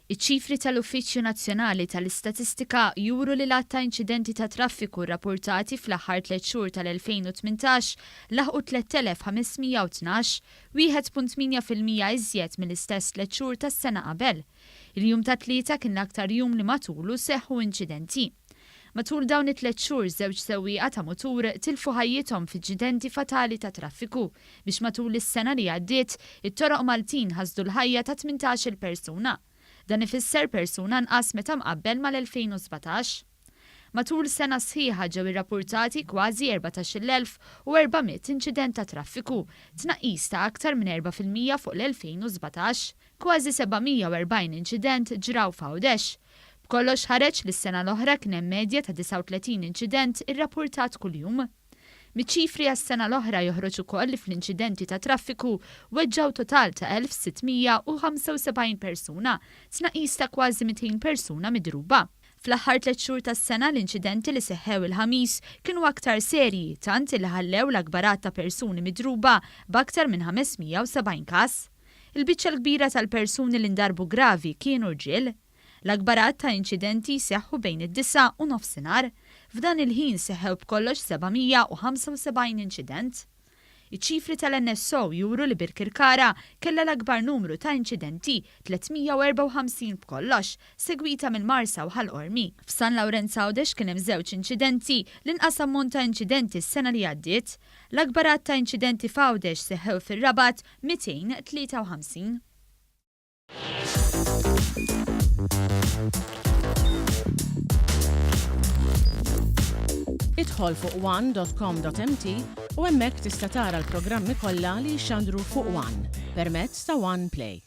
Iċ-ċifri tal-Uffiċċju Nazzjonali tal-Istatistika juru li l-att ta' inċidenti ta' traffiku rrapportati fl-aħħar 3 xhur tal-2018 laħqu 3512, 1.8% iżjed mill-istess 3 xhur tas-sena qabel. Il-jum ta' tlieta kien l-aktar jum li matulu seħħu inċidenti. Matul dawn it-3 xhur żewġ sewwieqa ta' mutur tilfu ħajjithom f'inċidenti fatali ta' traffiku biex matul is-sena li għaddiet it-Toroq Maltin ħasdu l-ħajja ta' 18-il persuna. Dan ifisser persuna anqas meta mqabbel mal-2017. Matul sena sħiħa ġew irrapportati kważi 14,400 inċident ta' traffiku, tnaqqis ta' aktar minn 4% fuq l-2017. Kważi 740 inċident ġraw f'Għawdex. B'kollox ħareġ li s-sena l-oħra kien hemm medja ta' 39 inċident irrapportat kuljum. Miċ-ċifri għas-sena l-oħra joħroġ ukoll li fl-inċidenti ta' traffiku weġġaw total ta' 1675 persuna, tnaqqis ta' kważi 200 persuna midruba. Fl-aħħar 3 xhur tas-sena l-inċidenti li seħħew il-ħamis kienu aktar serji tant li ħallew l-akbarat ta' persuni midruba b'aktar minn 570 każ. Il-biċċa l-kbira tal-persuni li ndarbu gravi kienu rġiel. L-akbarat ta' inċidenti seħħu bejn id-9 u nofsinhar. F'dan il-ħin seħħew b'kollox 775 inċident. Iċ-ċifri tal-NSO juru li Birkirkara kellha l-akbar numru ta' inċidenti 354 b'kollox, segwita mill-Marsa u ħal-Qormi. F'San Lawrenz Għawdex kien hemm żewġ inċidenti, l-inqas ammont ta' inċidenti s-sena li għaddiet. L-akbarat ta' inċidenti f'Għawdex seħħew fir-Rabat 253. Idħol fuq one.com.mt u hemmhekk tista' tara l-programmi kollha li jxandru fuq One permezz ta' One Play.